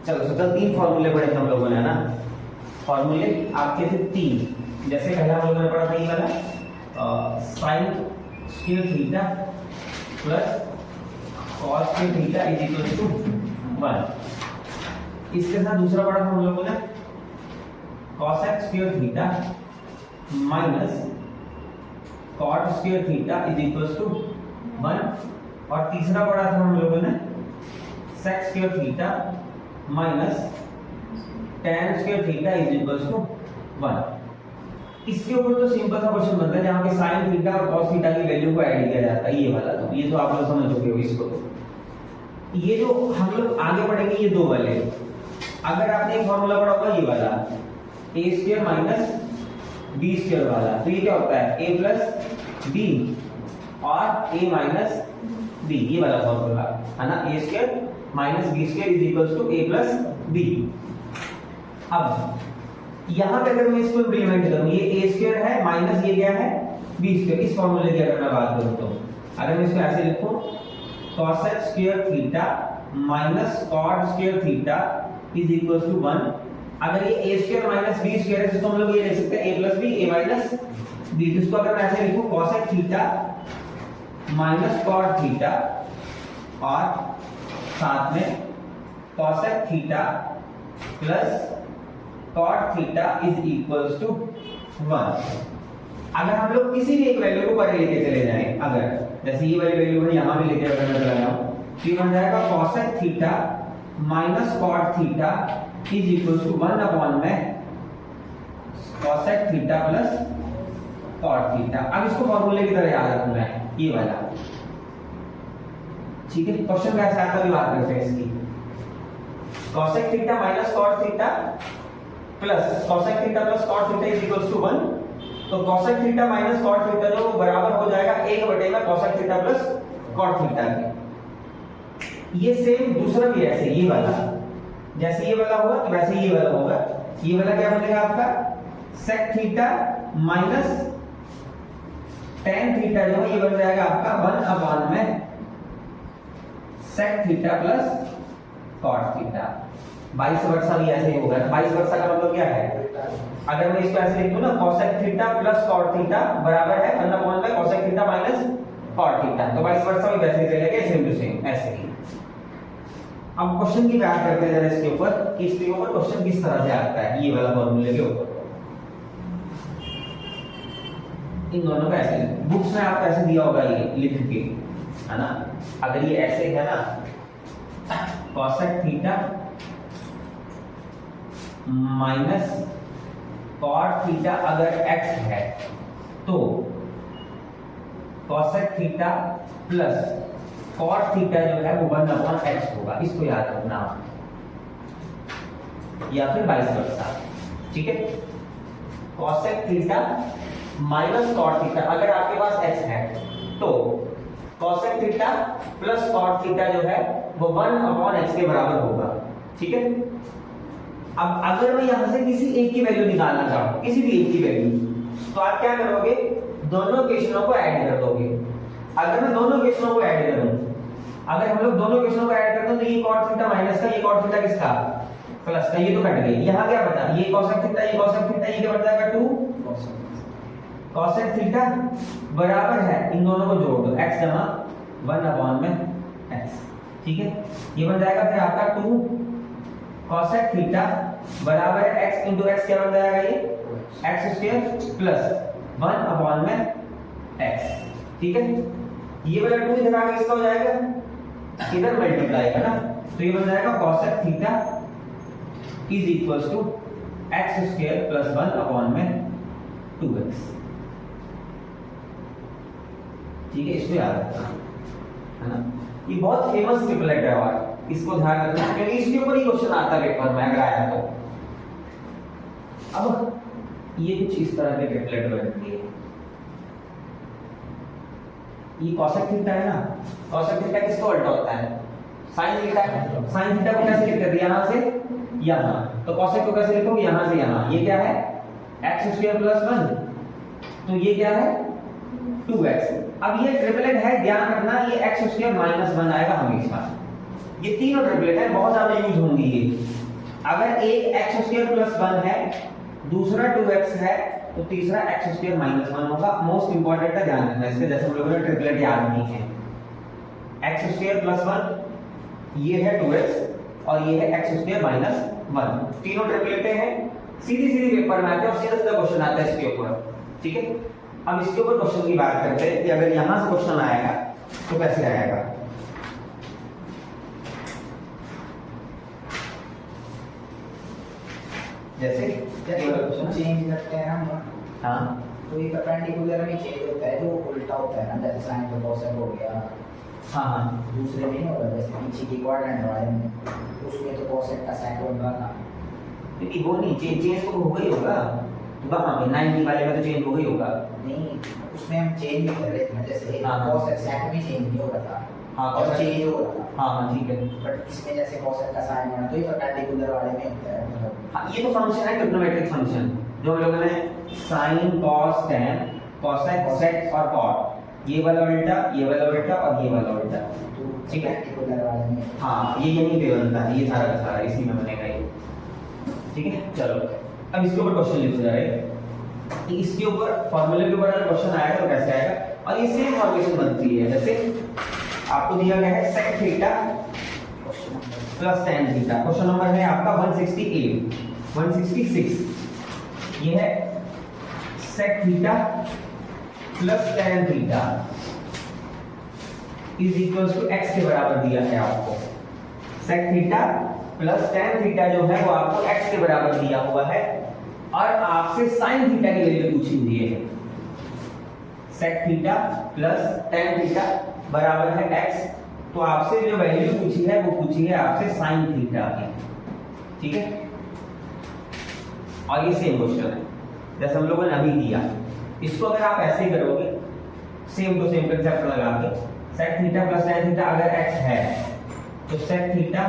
चलो सबसे 3 फॉर्मूले पढ़े थे हम लोगों ने, है ना। फॉर्मूले आपके थे 3। जैसे पहला हम लोगों ने पढ़ा था ये वाला sine square theta plus cos square theta is equal to 1। इसके साथ दूसरा पढ़ा था हम लोगों ने cosec square theta minus cot square theta is equal to 1। और तीसरा पढ़ा था हम लोगों ने sec square theta minus tan square theta is equal to 1। इसके ऊपर तो सिंपल सा क्वेश्चन बनता है जहां पे sin थीटा और cos थीटा की वैल्यू को ऐड किया जाता है, ये वाला। तो ये तो आप लोग समझ चुके हो इसको। तो ये जो हम लोग आगे पढ़ेंगे ये दो वाले, अगर आपने एक फॉर्मूला पढ़ा होगा ये वाला a square minus b square वाला, तो ये क्या होता है a प्लस b और a माइनस b, ये वाला फॉर्मूला है ना। a square minus b square is equals to a plus b। अब यहां पे अगर मैं इसको इंप्लीमेंट करूं, ये a स्क्वायर है माइनस ये क्या है b स्क्वायर, इस फॉर्मूले की अगर मैं बात करूं तो अगर मैं इसको ऐसे लिखूं cosec square theta minus cot square theta is equals to 1। अगर ये a square minus b square है तो हम लोग ये लिख सकते हैं a plus b a minus b। इसको अगर मैं ऐसे लिखूं cosec theta minus cot theta और साथ में cosec theta plus cot theta is equals to 1। अगर हम लोग किसी भी एक वैल्यू को परे लेके चले जाएं, अगर जैसे ये वाली वैल्यू है यहां भी लेके अगर मैं चला जाऊं तो ये बन जाएगा cosec theta minus cot theta is equal to 1 upon में cosec theta plus cot theta. अब इसको फॉर्मूले की तरह याद रखना है ये वाला, ठीक है। क्वेश्चन कैसे आता है बात करते हैं इसकी। cosec theta minus cot theta plus cosec theta plus cot theta is equal to 1। तो cosec theta minus cot theta जो बराबर हो जाएगा 1 बटे में cosec theta plus cot theta के। ये सेम दूसरा भी ऐसे ये वाला, जैसे ये वाला होगा तो वैसे ये वाला होगा। ये वाला क्या बनेगा आपका sec theta minus tan theta जो है ये बन जाएगा आपका 1 अपॉन में sec theta plus cot theta. 22 वर्षा भी ऐसे ही होगा। 22 वर्षा का मतलब क्या है, अगर मैं इसको ऐसे लिख दूं ना cosec theta plus cot theta बराबर है 1 अपॉन में cosec theta minus cot theta. तो 22 वर्षा भी वैसे ही चलेगा सेम टू सेम ऐसे ही। अब क्वेश्चन की बात करते हैं जरा इसके ऊपर कि इसके ऊपर क्वेश्चन किस तरह से आता है। ये वाला फॉर्मूले के ऊपर इन दोनों का ऐसे बुक्स में आपको ऐसे दिया होगा ये लिख के, है ना। अगर ये ऐसे है ना cosec theta minus cot theta अगर x है तो cosec theta plus cot theta जो है वो 1 अपॉन x होगा। इसको याद रखना, या फिर 22 वर्षा, ठीक है। cosec theta minus cot theta अगर आपके पास x है तो cosec theta plus cot theta जो है वो 1 अपॉन x के बराबर होगा, ठीक है। अब अगर मैं यहां से किसी एक की वैल्यू निकालना चाहूं, किसी भी एक की वैल्यू, तो आप क्या करोगे दोनों इक्वेशनों को ऐड कर दोगे। अगर मैं दोनों इक्वेशनों को ऐड करूं, अगर हम लोग दोनों इक्वेशनों को ऐड करते हैं तो ये cot थीटा माइनस का, ये cot थीटा किसका प्लस का, ये तो कट गई। यहां क्या बचा ये cosec थीटा, ये cosec थीटा, ये क्या बच जाएगा 2 cosec थीटा बराबर है इन दोनों को जोड़ दो x जमा 1 अपॉन में x, ठीक है। ये बन जाएगा फिर आपका 2 cosec थीटा बराबर है x into x क्या बन जाएगा ये x स्क्वायर प्लस 1 अपॉन में x, ठीक है। ये वाला 2 इधर आके इसका हो जाएगा इधर मल्टीप्लाई है ना, तो ये बन जाएगा cosec theta is equals to x square plus 1 upon में 2x, ठीक है। इसको याद रखना, है ना। ये बहुत फेमस ट्रिपलेट है और इसको ध्यान रखना क्योंकि इसके ऊपर ही क्वेश्चन आता है पेपर में अगर आया तो। अब ये कुछ इस तरह के ट्रिपलेट बनती है। ये cosec थीटा है ना, cosec थीटा किसको उल्टा होता है sin थीटा है। sin थीटा को कैसे लिखते हैं यहां से यहां, तो cosec को कैसे लिखोगे यहां से यहां। ये क्या है x स्क्वायर प्लस 1, तो ये क्या है 2x। अब ये ट्रिपलेट है, ध्यान रखना ये x स्क्वायर माइनस 1 आएगा हमेशा। ये तीनों ट्रिपलेट है, बहुत ज्यादा यूज होंगी ये। अगर एक एक्स स्क्वायर प्लस 1 है, दूसरा 2x है, तो तीसरा एक्स स्क्वायर माइनस 1 होगा। मोस्ट इंपॉर्टेंट है, ध्यान रखना इसके, जैसे हम लोगों ने ट्रिपलेट याद नहीं है। एक्स स्क्वायर प्लस 1, ये है 2x और ये है एक्स स्क्वायर माइनस 1, तीनों ट्रिपलेट हैं। सीधी सीधी पेपर में आते हैं और सीधा सीधा क्वेश्चन आता है इसके ऊपर, ठीक है। अब इसके ऊपर क्वेश्चन की बात करते हैं कि अगर यहां से क्वेश्चन आएगा तो कैसे आएगा। जैसे क्वेश्चन चेंज करते हैं हम, हाँ तो ये परपेंडिकुलर में चेंज होता है, जो उल्टा होता है ना, जैसे साइन तो कोसेक हो गया। हाँ हाँ दूसरे में नहीं होगा, जैसे पीछे की क्वाड्रेंट वाले में, उसमें तो कोसेक का साइन होगा ना, क्योंकि वो नहीं चेंज तो हो गई होगा वहां पे 90 वाले में तो चेंज हो गई होगा। नहीं उसमें हम चेंज नहीं कर रहे थे ना, जैसे कोसेक सेक में चेंज नहीं हो रहा था, हाँ और चेंज हो रहा था। हाँ ठीक है। बट इसमें जैसे कोसेक का साइन होना, तो ये परपेंडिकुलर वाले में होता है, मतलब हाँ ये तो फंक्शन है, ट्रिग्नोमेट्रिक फंक्शन, जो हम लोगों ने sine cos tan cosec sec और कॉट, ये वाला उल्टा, ये वाला उल्टा और ये वाला उल्टा, ठीक है। परपेंडिकुलर वाले में हाँ ये यहीं पे बनता है, ये सारा का सारा इसी में बनेगा ये, ठीक है। चलो अब इसके ऊपर क्वेश्चन लिख जा रहे हैं कि इसके ऊपर फॉर्मूले के ऊपर अगर क्वेश्चन आएगा तो कैसे आएगा, और ये सेम फॉर्मेशन बनती है। जैसे आपको दिया गया है sec theta plus tan theta, question number है आपका 168 166, ये है sec theta plus tan theta is equal to x के बराबर दिया है आपको। Sec theta plus tan theta जो है वो आपको x के बराबर दिया हुआ है, और आपसे sin थीटा की वैल्यू पूछी हुई है। Sec theta plus tan theta बराबर है x, तो आपसे जो वैल्यू पूछी है वो पूछी है आपसे sin थीटा की, ठीक है। और ये सेम क्वेश्चन है जैसे हम लोगों ने अभी दिया, इसको अगर आप ऐसे करोगे सेम टू सेम कंसेप्ट लगा के, sec theta plus tan theta अगर x है तो sec theta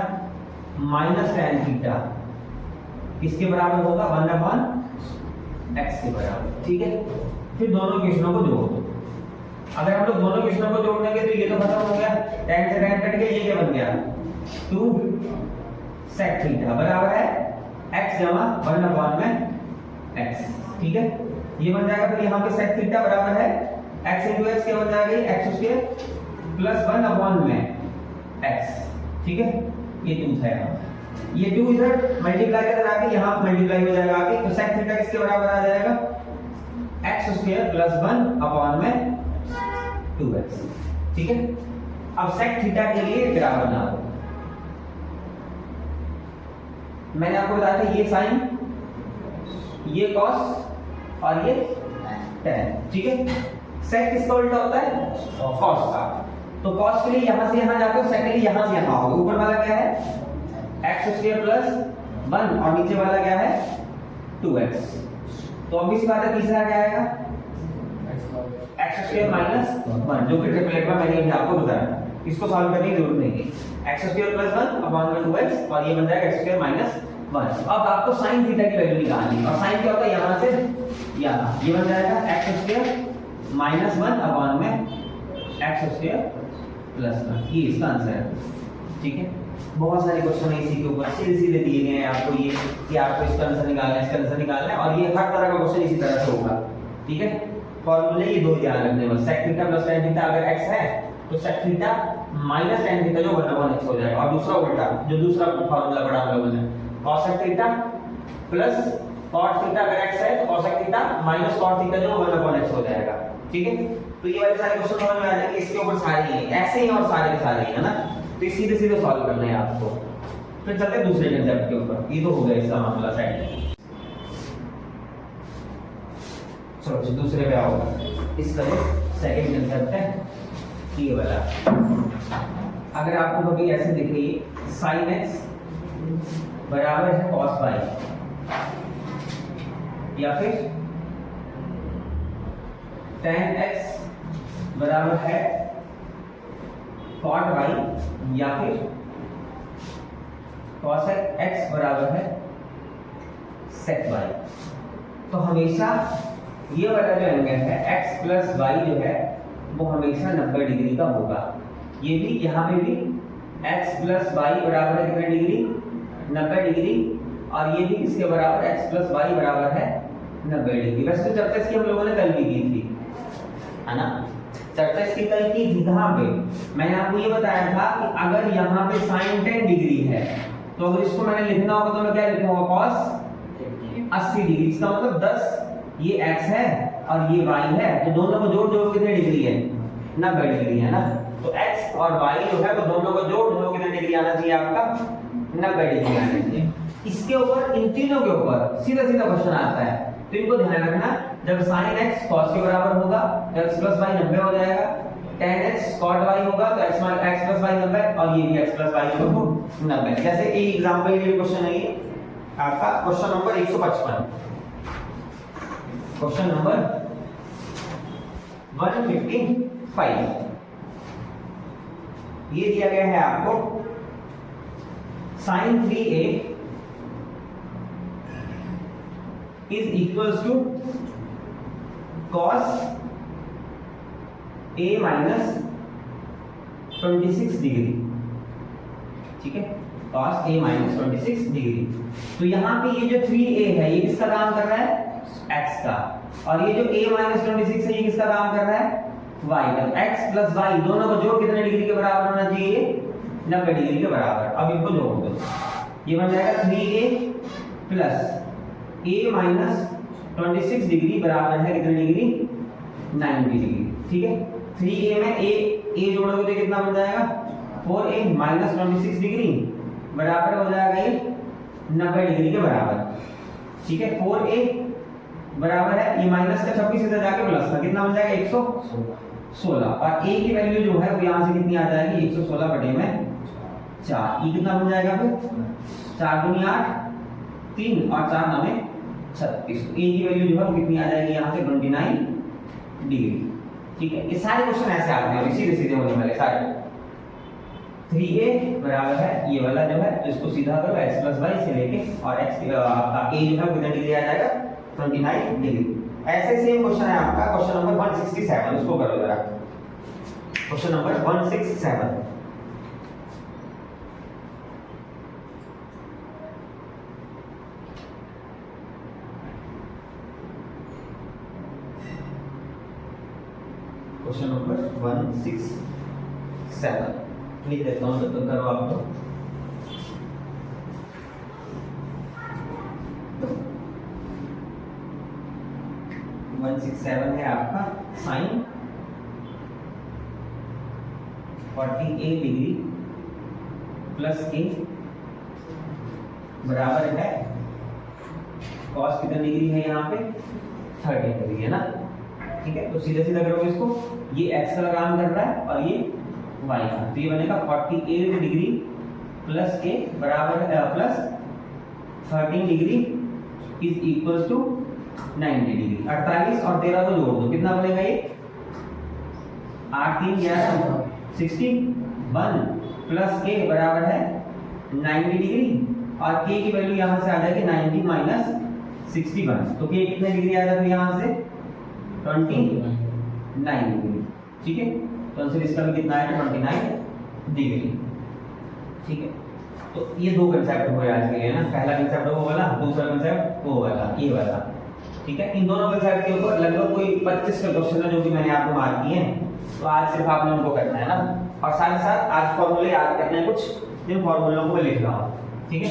minus tan theta किसके बराबर होगा, 1/x के बराबर, ठीक है। फिर दोनों क्वेश्चनों को जोड़ दो। अगर हम लोग दोनों क्वेश्चनों को जोड़ देंगे तो ये तो खत्म हो गया, tan से tan कट गया, ये क्या बन गया 2 सेक थीटा बराबर है x जमा 1/x, ठीक है। ये बन जाएगा, फिर यहाँ पे सेक थीटा बराबर है x into x क्या बन जाएगा, x स्क्वायर प्लस 1/x, ठीक है। ये 2 था यहाँ, ये 2 इधर मल्टीप्लाई करके आके यहाँ मल्टीप्लाई हो जाएगा आगे, तो सेक थीटा किसके बराबर आ जाएगा, x स्क्वायर प्लस 1/2x, ठीक है। अब सेक थीटा के लिए ग्राफ बना दो। मैंने आपको बताया था ये साइन, ये कॉस और ये tan, ठीक है। सेक किसका उल्टा होता है, कॉस का, तो कॉस के लिए यहां से यहां जाते हो, सेक के लिए यहां से यहां होगा। ऊपर वाला क्या है x स्क्वायर प्लस 1 और नीचे वाला क्या है 2x, तो अब इसी बात है तीसरा क्या आएगा x स्क्वायर माइनस 1, जो कि ट्रिपलेट में मैंने अभी आपको बताया, इसको सॉल्व करने की जरूरत नहीं है। x स्क्वायर प्लस 1/2x और ये बन जाएगा x स्क्वायर माइनस 1। अब आपको sin थीटा की वैल्यू निकालनी है, और sin क्या होता है यहां से यहां, ये बन जाएगा x square minus 1/x square plus 1, ये इसका आंसर है, ठीक है। बहुत सारे क्वेश्चन है इसी के ऊपर, सीधे सीधे दिए गए हैं आपको ये कि आपको इसका आंसर निकालना है, इसका आंसर निकालना है, और ये हर तरह का क्वेश्चन इसी तरह से होगा, ठीक है। फॉर्मूले ये दो ध्यान रखने बस, sec theta plus tan theta अगर x है तो sec theta minus tan theta जो 1/x हो जाएगा, और दूसरा उल्टा जो दूसरा फॉर्मूला पढ़ा हम लोगों ने, cosec theta plus cot theta अगर x है तो cosec theta minus cot theta जो 1/x हो जाएगा, ठीक है। तो ये वाले सारे क्वेश्चन समझ में आ जाएंगे, इसके ऊपर सारे ही ऐसे ही और सारे के सारे ही है ना, तो सीधे सीधे सॉल्व करना है आपको। फिर चलते हैं दूसरे कंसेप्ट के ऊपर, ये तो हो गया इसका मामला साइड। चलो दूसरे पे आओ, इसका जो सेकंड कंसेप्ट है ये वाला, अगर आपको कभी ऐसे दिख रही है sin x बराबर है cos y, या फिर tan x बराबर है cot y, या फिर cosec x बराबर है sec y, तो हमेशा ये वाला जो एंगल है x प्लस y जो है वो हमेशा 90 डिग्री का होगा। ये भी यहाँ पे भी x प्लस y बराबर है कितने डिग्री 90 डिग्री, और ये भी किसके बराबर x प्लस वाई बराबर है 90 डिग्री। वैसे तो चर्चा इसकी हम लोगों ने कल भी की थी, है ना, चर्चा इसकी कल की थी। कहाँ पे? मैंने आपको ये बताया था कि अगर यहाँ पे साइन 10 डिग्री है तो अगर इसको मैंने लिखना होगा तो मैं क्या लिखूंगा, cos 80 डिग्री। इसका मतलब 10 ये x है और ये y है, तो दोनों को जोड़ जोड़ कितने डिग्री है, 90 डिग्री है ना। तो x और y जो है वो दोनों को जोड़ जोड़ कितने डिग्री आना चाहिए आपका, 90 डिग्री आना चाहिए। इसके ऊपर, इन तीनों के ऊपर सीधा सीधा क्वेश्चन आता है, तो इनको ध्यान रखना। जब sin x cos के बराबर होगा तो x प्लस y 90 हो जाएगा, tan x cot y होगा तो x प्लस y 90, और ये भी x प्लस y होगा 90। जैसे एक एग्जांपल के लिए क्वेश्चन है ये आपका क्वेश्चन नंबर 155, क्वेश्चन नंबर 155। ये दिया गया है आपको sin 3a is equals to cos a minus 26 degree, ठीक है, cos a minus 26 डिग्री। तो यहाँ पे ये जो 3a है ये किसका काम कर रहा है, x का, और ये जो a minus 26 है ये किसका काम कर रहा है, y का। x प्लस y दोनों को जोड़ कितने डिग्री के बराबर होना चाहिए, 90 डिग्री के बराबर। अब इनको जोड़ दो, ये बन जाएगा 3a plus a minus 26 degree बराबर है कितने डिग्री, 90 डिग्री, ठीक है। 3a में a जोड़ोगे तो कितना बन जाएगा, 4a माइनस 26 डिग्री बराबर हो जाएगा ये 90 डिग्री के बराबर, ठीक है। 4a बराबर है, ये माइनस का 26 इधर जाके प्लस का कितना बन जाएगा 116, और a की वैल्यू जो है वो यहाँ से कितनी आ जाएगी 116 बटे में 4, ये कितना बन जाएगा फिर 4 दूनी 8, 3 और 4 9 36। ए की वैल्यू जो है वो कितनी आ जाएगी यहाँ से 29 डिग्री, ठीक है। ये सारे क्वेश्चन ऐसे आते हैं, सीधे सीधे होने वाले सारे। 3a बराबर है ये वाला जो है, तो इसको सीधा करो x प्लस वाई से लेके, और x आपका a जो है कितना डिग्री आ जाएगा 29 डिग्री। ऐसे सेम क्वेश्चन है आपका क्वेश्चन नंबर 167, उसको करो जरा, क्वेश्चन नंबर 167। क्वेश्चन नंबर 167 लिख देता हूँ, तो करो आप लोग। वन 167 है आपका साइन 48 डिग्री प्लस a बराबर है cos कितने डिग्री है यहाँ पे 30 डिग्री है ना, ठीक है। तो सीधा सीधा करोगे इसको, ये x का काम कर रहा है और ये y का, तो ये बनेगा 48 डिग्री प्लस a बराबर है plus 13 degree is equals to 90 degree. 48 और 13 को जोड़ दो, कितना बनेगा ये 8 3 11 61 प्लस a बराबर है 90 डिग्री, और k की वैल्यू यहाँ से आ जाएगी 90 माइनस 61, तो k कितने डिग्री आएगा फिर यहाँ से 29 डिग्री, ठीक है। तो आंसर इसका भी कितना आएगा 29 डिग्री, ठीक है। तो ये दो कंसेप्ट हुए आज के लिए ना, पहला कंसेप्ट वो वाला, दूसरा कंसेप्ट वो वाला, ये वाला, ठीक है। इन दोनों कंसेप्ट के ऊपर लगभग कोई 25 का क्वेश्चन है जो कि मैंने आपको मार्क किए हैं, तो आज सिर्फ आपने उनको करना है ना, और साथ साथ आज फॉर्मूले याद करने हैं कुछ, जिन फॉर्मूलों को मैं लिख रहा हूँ, ठीक है,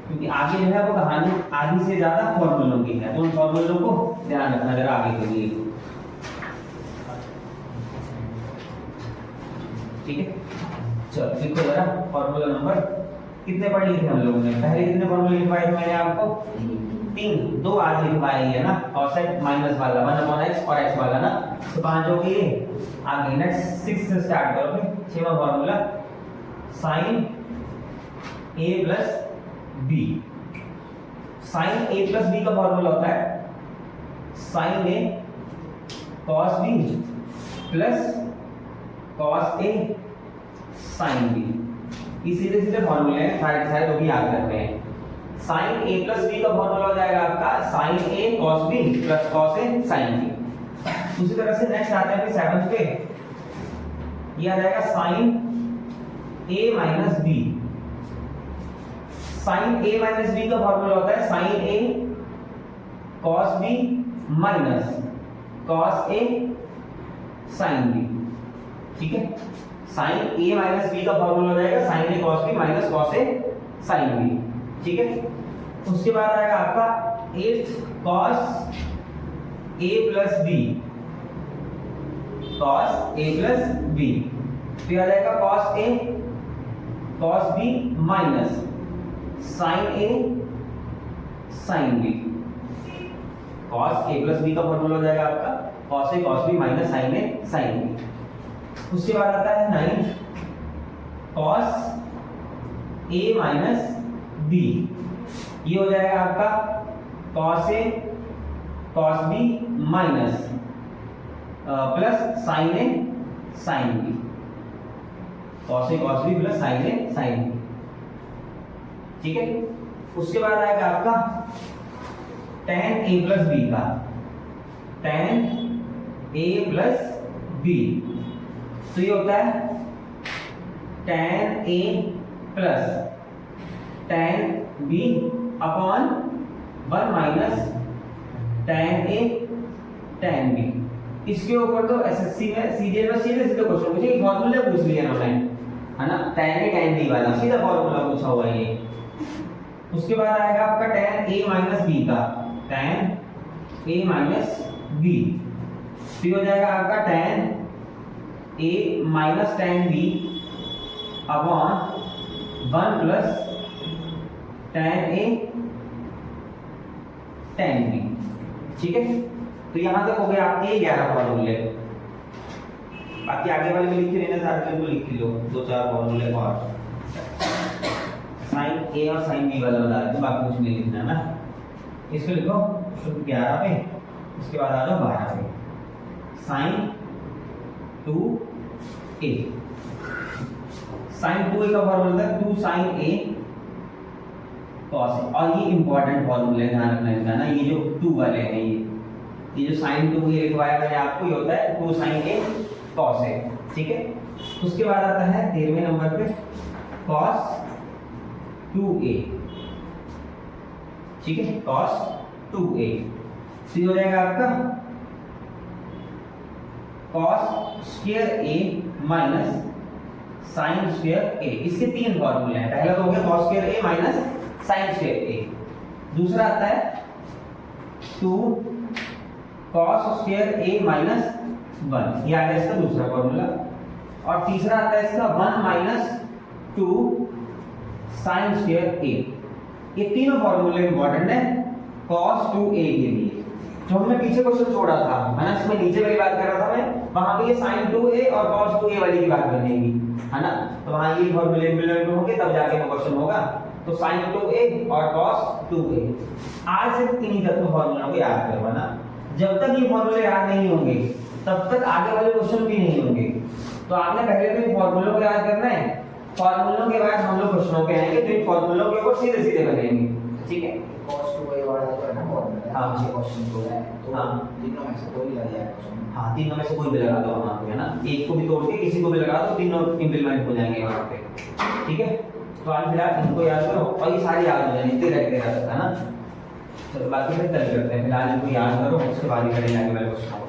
क्योंकि आगे जो है वो कहानी आधी से ज्यादा फॉर्मूलों की है, तो उन फॉर्मूलों को ध्यान रखना जरा आगे के लिए, ठीक है। चलो लिखो जरा फॉर्मूला नंबर, कितने पढ़ लिए थे हम लोगों ने, पहले कितने फॉर्मूले लिखवाए थे मैंने आपको 3, 2 आज लिखवाए है ना, cosec माइनस वाला 1/x और x वाला ना, तो 5 हो गए। आगे नेक्स्ट 6 से स्टार्ट करो, फिर 6वां formula sin a plus b। sin a plus b का फॉर्मूला होता है sin a cos b plus cos a sin b। ये सीधे सीधे फॉर्मूले हैं, सारे सारे तो भी याद करने हैं। sin a प्लस b का फॉर्मूला हो जाएगा आपका sin a cos b plus cos a sin b। उसी तरह से नेक्स्ट आते हैं 7th पे, ये आ जाएगा sin a minus b sine A minus B का फॉर्मूला होता है sine A cos B minus cos A sine B. ठीक है, साइन ए माइनस बी का फॉर्मूला हो जाएगा sine A cos B minus cos A sine B. ठीक है, उसके बाद आएगा आपका 8 cos A plus B, cos A plus B, फिर आ जाएगा cos A cos B minus sine A sine B. Cos A plus b का फॉर्मूला हो जाएगा आपका कॉस ए कॉस बी माइनस साइन ए साइन बी। उसके बाद आता है 9 कॉस ए माइनस बी, ये हो जाएगा आपका कॉस ए cos B minus plus sine ए साइन बी, कॉस ए कॉस बी प्लस साइन ए साइन बी। ठीक है, उसके बाद आएगा आपका tan a प्लस बी का, tan a प्लस बी, तो ये होता है tan a plus tan b upon 1 minus tan a tan b। इसके ऊपर तो एसएससी में सीधे सीधे क्वेश्चन पूछे, फॉर्मूला पूछ लिया ना है ना, tan a tan b वाला सीधा फॉर्मूला पूछा हुआ है ये। उसके बाद आएगा आपका tan a माइनस b का, tan a माइनस b, फिर हो जाएगा आपका tan a minus tan b upon 1 plus tan a tan b। ठीक है, तो यहां तक हो गया आपके 11 फॉर्मूले। बाकी आगे वाले में लिख के लेना, आगे को लिख लो 2-4 फॉर्मूले और साइन ए और साइन बी वाला बता दो, बाकी कुछ नहीं लिखना ना। इसको लिखो 11 पे, इसके बाद आ जाओ 12 पे, साइन 2a, साइन 2a का फॉर्मूला था 2 साइन a cos a, और ये इंपॉर्टेंट फॉर्मूले ध्यान रखना है ना, ये जो 2 वाले हैं ये जो साइन 2 ये लिखवाया मैंने आपको, ये होता है 2 साइन a cos a। ठीक है, उसके बाद आता है 13वें नंबर पे cos 2a। ठीक है, cos 2a, तो ये हो जाएगा आपका cos square a minus sine square a। इसके 3 फॉर्मूले हैं, पहला तो हो गया cos square a minus sine square a, दूसरा आता है 2 cos स्क्वायर a माइनस 1, ये आ गया इसका दूसरा फॉर्मूला, और तीसरा आता है इसका 1 माइनस 2 साइन स्क्वायर a। ये तीनों फॉर्मूले इंपॉर्टेंट है cos 2a के लिए। जो हमने पीछे क्वेश्चन छोड़ा था है ना, इसमें नीचे वाली बात कर रहा था मैं, वहां पे ये sin 2a और cos 2a वाली की बात बनेगी है ना, तो वहां ये फॉर्मूले इंप्लीमेंट होंगे तब जाके वो क्वेश्चन होगा। तो sin 2a और cos 2a, आज से इन्हीं तक फॉर्मूला को याद करो ना, जब तक ये फॉर्मूले याद नहीं होंगे तब तक आगे वाले क्वेश्चन भी नहीं होंगे। तो आपने पहले तो इन फॉर्मूलों को याद करना है, फॉर्मूलों के बाद हम लोग क्वेश्चनों पे आएंगे, जो इन फॉर्मूलों के ऊपर सीधे सीधे बनेंगे। ठीक है, cos 2a वाला तो है ना फॉर्मूला, हाँ ये क्वेश्चन तो है, तो हाँ तीनों में से कोई लग जाएगा क्वेश्चन। हाँ, तीनों में से कोई भी लगा दो वहां पे है ना, एक को भी तोड़ के किसी को भी लगा दो, तीनों इंप्लीमेंट हो जाएंगे वहां पे। ठीक है, तो आज फिलहाल इनको याद करो और ये सारे याद हो जाएंगे, इतने करके याद है ना। चलो बाकी फिर कल करते हैं, फिलहाल इनको याद करो, उसके बाद ही करेंगे आगे वाले क्वेश्चन।